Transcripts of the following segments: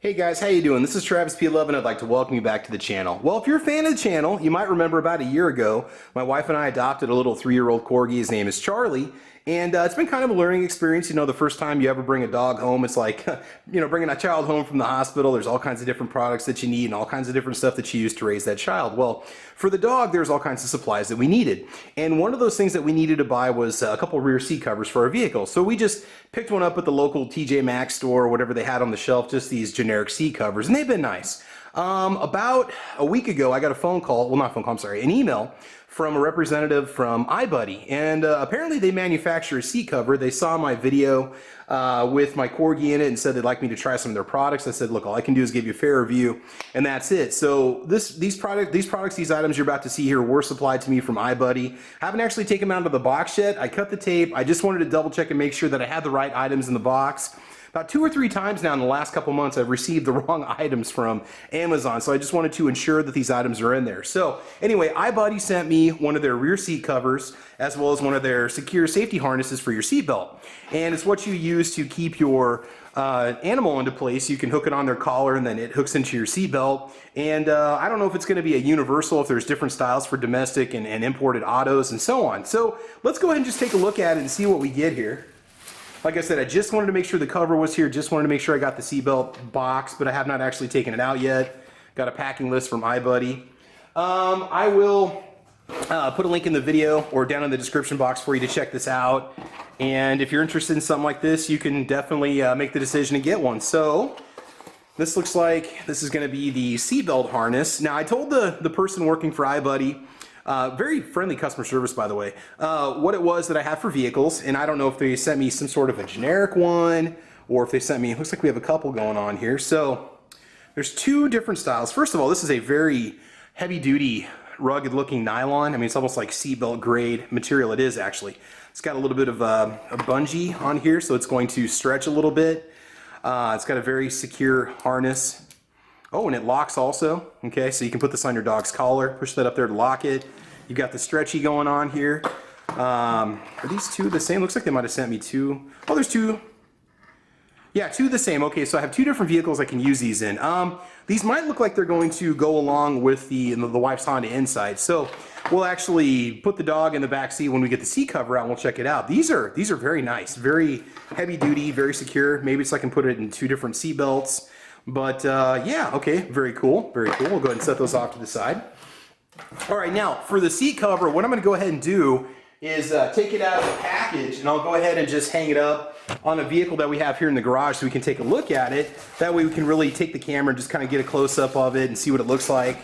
Hey guys, how you doing? This is Travis P11. I'd like to welcome you back to the channel. Well, if you're a fan of the channel, you might remember about a year ago, my wife and I adopted a little 3-year-old corgi. His name is Charlie. And it's been kind of a learning experience. You know, the first time you ever bring a dog home, it's like, you know, bringing a child home from the hospital. There's all kinds of different products that you need and all kinds of different stuff that you use to raise that child. Well, for the dog, there's all kinds of supplies that we needed. And one of those things that we needed to buy was a couple rear seat covers for our vehicle. So we just picked one up at the local TJ Maxx store or whatever they had on the shelf, just these generic seat covers, and they've been nice. About a week ago, I got a phone call, well, not a phone call, I'm sorry, an email from a representative from iBuddy, and apparently they manufacture a seat cover. They saw my video with my corgi in it and said they'd like me to try some of their products. I said, look, all I can do is give you a fair review, and that's it. So these items you're about to see here were supplied to me from iBuddy. I haven't actually taken them out of the box yet. I cut the tape. I just wanted to double check and make sure that I had the right items in the box. About 2 or 3 times now in the last couple months, I've received the wrong items from Amazon, so I just wanted to ensure that these items are in there. So anyway, iBuddy sent me one of their rear seat covers as well as one of their secure safety harnesses for your seatbelt. And it's what you use to keep your animal into place. You can hook it on their collar and then it hooks into your seatbelt. And I don't know if it's going to be a universal, if there's different styles for domestic and imported autos and so on. So let's go ahead and just take a look at it and see what we get here. Like I said, I just wanted to make sure the cover was here, just wanted to make sure I got the seatbelt box, but I have not actually taken it out yet. Got a packing list from iBuddy. I will put a link in the video or down in the description box for you to check this out. And if you're interested in something like this, you can definitely make the decision to get one. So this looks like this is going to be the seatbelt harness. Now I told the person working for iBuddy, very friendly customer service, by the way, what it was that I have for vehicles, and I don't know if they sent me some sort of a generic one or if they sent me, it looks like we have a couple going on here. So there's 2 different styles. First of all, this is a very heavy duty, rugged looking nylon. I mean, it's almost like seatbelt grade material. It is actually. It's got a little bit of a bungee on here, so it's going to stretch a little bit. It's got a very secure harness. Oh, and it locks also. Okay, so you can put this on your dog's collar, push that up there to lock it. You've got the stretchy going on here. Are these 2 the same? Looks like they might have sent me 2. Oh, there's 2. Yeah, 2 the same. Okay, so I have 2 different vehicles I can use these in. These might look like they're going to go along with the wife's Honda Insight. So we'll actually put the dog in the back seat when we get the seat cover out and we'll check it out. These are very nice, very heavy duty, very secure. Maybe it's I can put it in 2 different seat belts. But yeah, okay, very cool, very cool. We'll go ahead and set those off to the side. All right, now for the seat cover, what I'm going to go ahead and do is take it out of the package, and I'll go ahead and just hang it up on a vehicle that we have here in the garage so we can take a look at it. That way we can really take the camera and just kind of get a close-up of it and see what it looks like.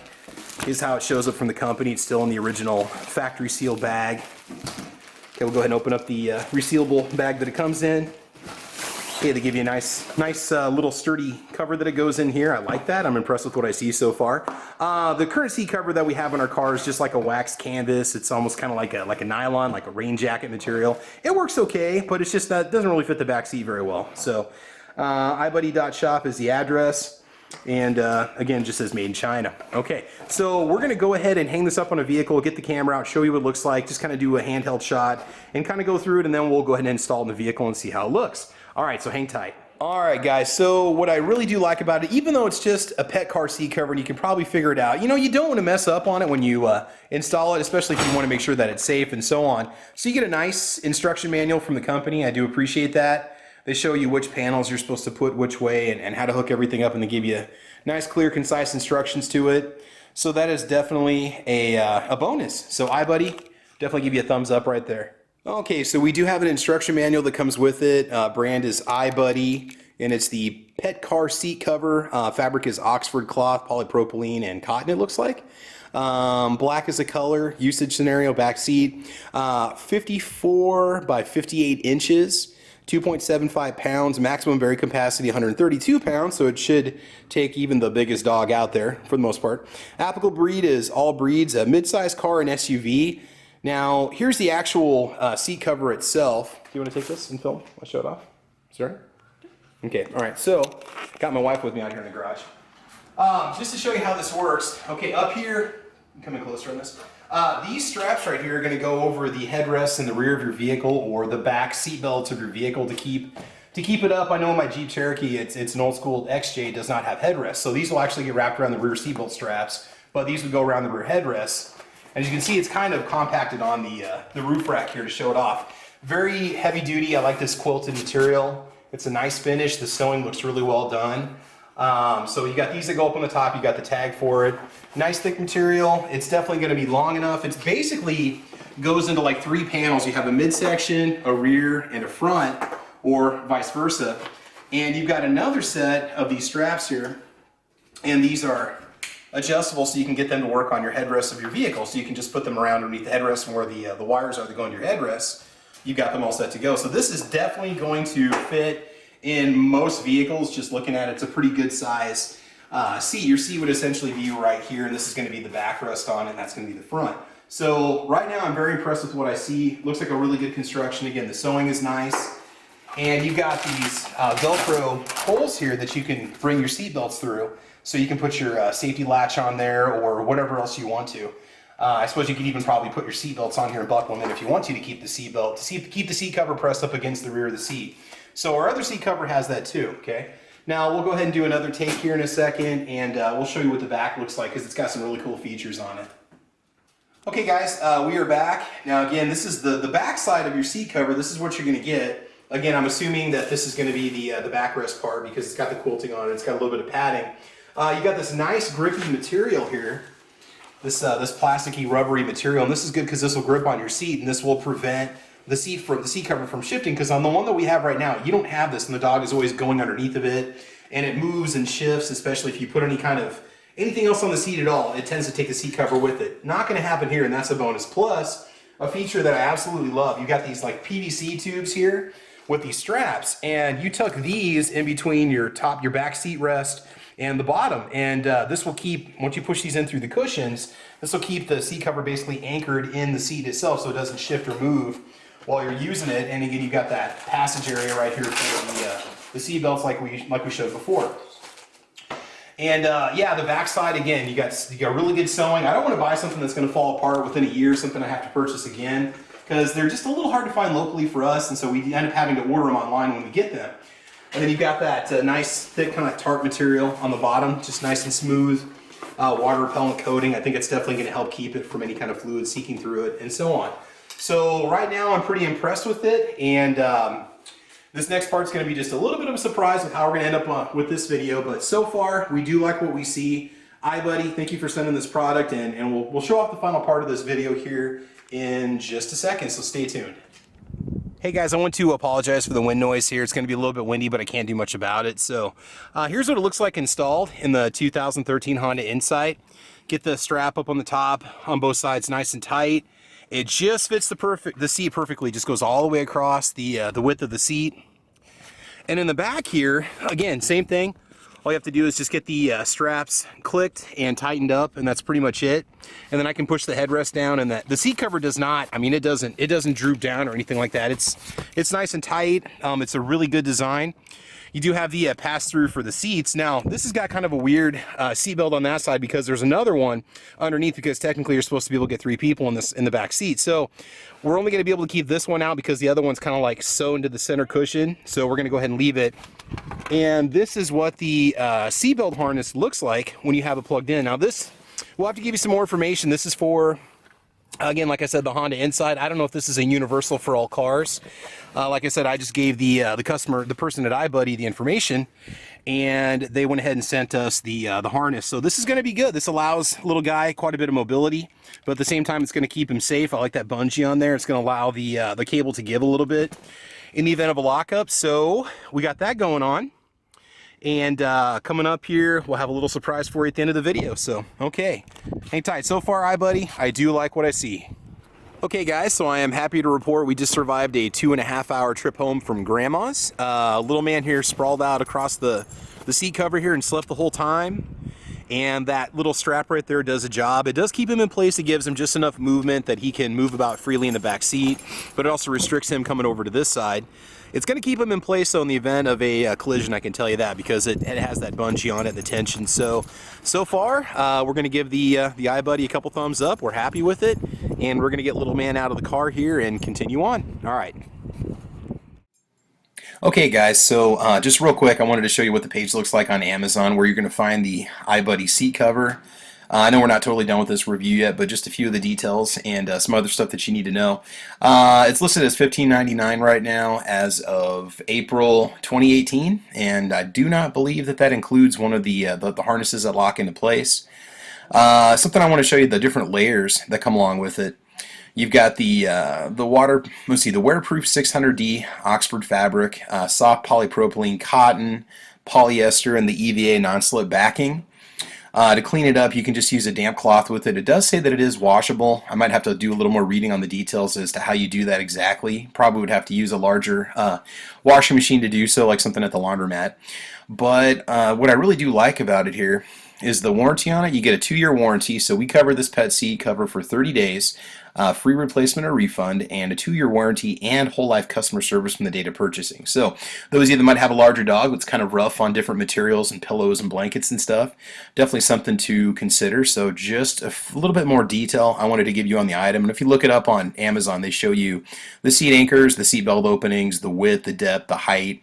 Here's how it shows up from the company. It's still in the original factory seal bag. Okay, we'll go ahead and open up the resealable bag that it comes in. Yeah, they give you a nice little sturdy cover that it goes in here. I like that. I'm impressed with what I see so far. The current seat cover that we have on our car is just like a waxed canvas. It's almost kind of like a nylon, like a rain jacket material. It works okay, but it's just that it doesn't really fit the back seat very well. So iBuddy.shop is the address. And again, just says made in China. Okay, so we're gonna go ahead and hang this up on a vehicle, get the camera out, show you what it looks like, just kind of do a handheld shot and kind of go through it, and then we'll go ahead and install it in the vehicle and see how it looks. All right, so hang tight. All right, guys, so what I really do like about it, even though it's just a pet car seat cover and you can probably figure it out, you know, you don't want to mess up on it when you install it, especially if you want to make sure that it's safe and so on. So you get a nice instruction manual from the company. I do appreciate that. They show you which panels you're supposed to put which way and how to hook everything up, and they give you nice, clear, concise instructions to it. So that is definitely a bonus. So iBuddy, definitely give you a thumbs up right there. Okay, so we do have an instruction manual that comes with it. Brand is iBuddy, and it's the pet car seat cover. Fabric is Oxford cloth, polypropylene, and cotton, it looks like. Black is the color. Usage scenario, back seat. 54 by 58 inches. 2.75 pounds, maximum bearing capacity 132 pounds, so it should take even the biggest dog out there for the most part. Applicable breed is all breeds, a mid-sized car and SUV. Now, here's the actual seat cover itself. Do you want to take this and film? I'll show it off. Sorry? Okay, all right, so got my wife with me out here in the garage. Just to show you how this works, okay, up here, come in closer on this. These straps right here are going to go over the headrests in the rear of your vehicle or the back seat belts of your vehicle to keep To keep it up, I know in my Jeep Cherokee, it's an old school XJ, it does not have headrests. So these will actually get wrapped around the rear seatbelt straps, but these would go around the rear headrests. As you can see, it's kind of compacted on the roof rack here to show it off. Very heavy duty. I like this quilted material. It's a nice finish. The sewing looks really well done. So you got these that go up on the top. You got the tag for it. Nice thick material. It's definitely going to be long enough. It's basically goes into like 3 panels. You have a midsection, a rear, and a front, or vice versa. And you've got another set of these straps here, and these are adjustable so you can get them to work on your headrests of your vehicle. So you can just put them around underneath the headrest and where the wires are that go into your headrest. You've got them all set to go. So this is definitely going to fit in most vehicles. Just looking at it, it's a pretty good size seat. Your seat would essentially be right here, and this is going to be the backrest on it, and that's going to be the front. So right now I'm very impressed with what I see. Looks like a really good construction. Again, the sewing is nice. And you've got these Velcro holes here that you can bring your seat belts through. So you can put your safety latch on there or whatever else you want to. I suppose you could even probably put your seat belts on here and buckle them in if you want to keep the seat belt, keep the seat cover pressed up against the rear of the seat. So our other seat cover has that too, okay? Now we'll go ahead and do another take here in a second, and we'll show you what the back looks like because it's got some really cool features on it. Okay guys, we are back. Now again, this is the back side of your seat cover. This is what you're gonna get. Again, I'm assuming that this is gonna be the backrest part because it's got the quilting on it. It's got a little bit of padding. You got this nice grippy material here. This plasticky rubbery material, and this is good because this will grip on your seat, and this will prevent the seat cover from shifting, because on the one that we have right now, you don't have this, and the dog is always going underneath of it, and it moves and shifts, especially if you put anything else on the seat at all. It tends to take the seat cover with it. Not going to happen here, and that's a bonus. Plus, a feature that I absolutely love, you got these like PVC tubes here with these straps, and you tuck these in between your back seat rest and the bottom, and this will keep, once you push these in through the cushions, this will keep the seat cover basically anchored in the seat itself so it doesn't shift or move while you're using it. And again, you've got that passage area right here for the seat belts like we showed before. And yeah, the back side, again, you got really good sewing. I don't want to buy something that's going to fall apart within a year, something I have to purchase again, because they're just a little hard to find locally for us, and so we end up having to order them online when we get them. And then you've got that nice thick kind of tarp material on the bottom, just nice and smooth, water repellent coating. I think it's definitely going to help keep it from any kind of fluid seeking through it, and so on. So right now I'm pretty impressed with it, and this next part's going to be just a little bit of a surprise with how we're going to end up with this video. But so far, we do like what we see. iBuddy, thank you for sending this product, and we'll show off the final part of this video here in just a second, so stay tuned. Hey guys, I want to apologize for the wind noise here. It's going to be a little bit windy, but I can't do much about it. So here's what it looks like installed in the 2013 Honda Insight. Get the strap up on the top on both sides nice and tight. It just fits the seat perfectly. Just goes all the way across the width of the seat. And in the back here, again, same thing. All you have to do is just get the straps clicked and tightened up, and that's pretty much it. And then I can push the headrest down, and the seat cover does not, I mean, it doesn't droop down or anything like that. It's nice and tight. It's a really good design. You do have the pass-through for the seats. Now, this has got kind of a weird seat belt on that side because there's another one underneath, because technically you're supposed to be able to get 3 people in the back seat. So we're only going to be able to keep this one out because the other one's kind of like sewn into the center cushion. So we're going to go ahead and leave it. And this is what the seat belt harness looks like when you have it plugged in. Now this, we'll have to give you some more information. This is for, again, like I said, the Honda Insight. I don't know if this is a universal for all cars. Like I said, I just gave the customer, the person at iBuddy, the information, and they went ahead and sent us the harness. So this is going to be good. This allows little guy quite a bit of mobility, but at the same time, it's going to keep him safe. I like that bungee on there. It's going to allow the cable to give a little bit in the event of a lockup. So we got that going on. And coming up here, we'll have a little surprise for you at the end of the video. So, okay, hang tight. So far, iBuddy, I do like what I see. Okay guys, so I am happy to report we just survived a 2.5-hour trip home from Grandma's. Little man here sprawled out across the seat cover here and slept the whole time. And that little strap right there does a job. It does keep him in place. It gives him just enough movement that he can move about freely in the back seat, but it also restricts him coming over to this side. It's going to keep him in place though in the event of a collision, I can tell you that, because it has that bungee on it, the tension. So far, we're going to give the iBuddy a couple thumbs up. We're happy with it, and we're going to get little man out of the car here and continue on. All right. Okay guys, so just real quick, I wanted to show you what the page looks like on Amazon, where you're going to find the iBuddy seat cover. I know we're not totally done with this review yet, but just a few of the details and some other stuff that you need to know. It's listed as $15.99 right now as of April 2018, and I do not believe that that includes one of the harnesses that lock into place. Something I want to show you, the different layers that come along with it. You've got the weatherproof 600D Oxford fabric, soft polypropylene cotton, polyester, and the EVA non-slip backing. To clean it up, you can just use a damp cloth with it. It does say that it is washable. I might have to do a little more reading on the details as to how you do that exactly. Probably would have to use a larger washing machine to do so, like something at the laundromat. But what I really do like about it here is the warranty on it. You get a 2-year warranty, so we cover this pet seat cover for 30 days, free replacement or refund, and a 2-year warranty and whole life customer service from the date of purchasing. So those of you that might have a larger dog that's kind of rough on different materials and pillows and blankets and stuff, definitely something to consider. So just a little bit more detail I wanted to give you on the item. And if you look it up on Amazon, they show you the seat anchors, the seat belt openings, the width, the depth, the height,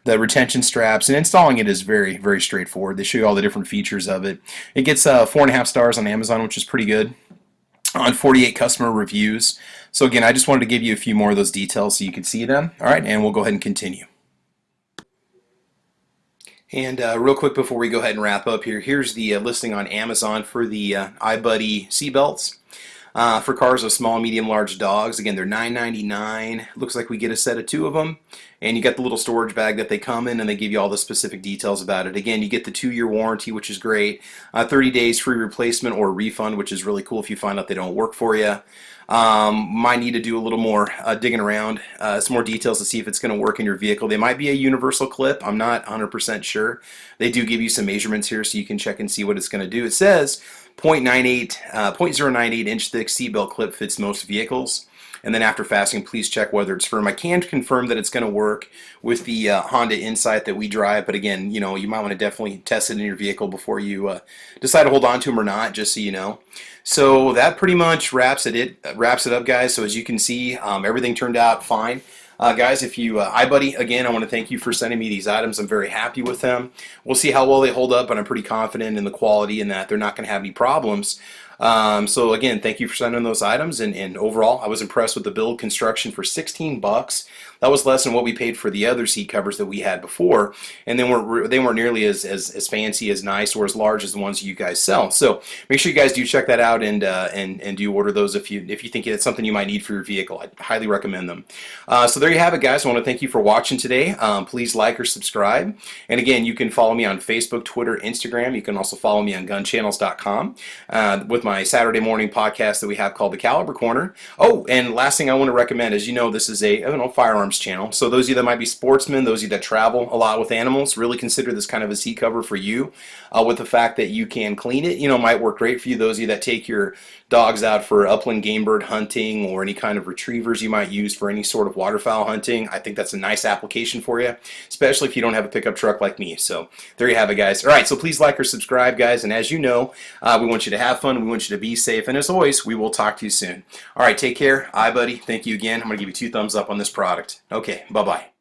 the retention straps, and installing it is very, very straightforward. They show you all the different features of it. It gets 4.5 stars on Amazon, which is pretty good, on 48 customer reviews. So again, I just wanted to give you a few more of those details so you can see them. All right, and we'll go ahead and continue. And real quick before we go ahead and wrap up here, here's the listing on Amazon for the iBuddy seatbelts. For cars with small, medium, large dogs. Again, they're $9.99. Looks like we get a set of 2 of them. And you got the little storage bag that they come in, and they give you all the specific details about it. Again, you get the 2-year warranty, which is great. 30 days free replacement or refund, which is really cool if you find out they don't work for you. Might need to do a little more digging around, some more details to see if it's going to work in your vehicle. They might be a universal clip. I'm not 100% sure. They do give you some measurements here so you can check and see what it's going to do. It says 0.98 inch thick seatbelt clip fits most vehicles. And then after fastening, please check whether it's firm. I can confirm that it's going to work with the Honda Insight that we drive, but again, you know, you might want to definitely test it in your vehicle before you decide to hold on to them or not, just so you know. So that pretty much wraps it up, guys. So as you can see, everything turned out fine. Guys, if you, iBuddy, again, I want to thank you for sending me these items. I'm very happy with them. We'll see how well they hold up, but I'm pretty confident in the quality and that they're not going to have any problems. So again, thank you for sending those items, and overall, I was impressed with the build construction for 16 bucks. That was less than what we paid for the other seat covers that we had before, and they weren't nearly as fancy, as nice, or as large as the ones you guys sell. So make sure you guys do check that out and do order those if you think it's something you might need for your vehicle. I highly recommend them. So there you have it, guys. I want to thank you for watching today. Please like or subscribe, and again, you can follow me on Facebook, Twitter, Instagram. You can also follow me on gunchannels.com with my Saturday morning podcast that we have called the Caliber Corner. Oh, and last thing I want to recommend is, you know, this is a firearms channel. So those of you that might be sportsmen, those of you that travel a lot with animals, really consider this kind of a seat cover for you. With the fact that you can clean it, you know, might work great for you. Those of you that take your dogs out for upland game bird hunting or any kind of retrievers you might use for any sort of waterfowl hunting, I think that's a nice application for you, especially if you don't have a pickup truck like me. So there you have it, guys. All right, so please like or subscribe, guys. And as you know, we want you to have fun. We want you to be safe. And as always, we will talk to you soon. All right, take care. iBuddy, thank you again. I'm going to give you 2 thumbs up on this product. Okay, bye-bye.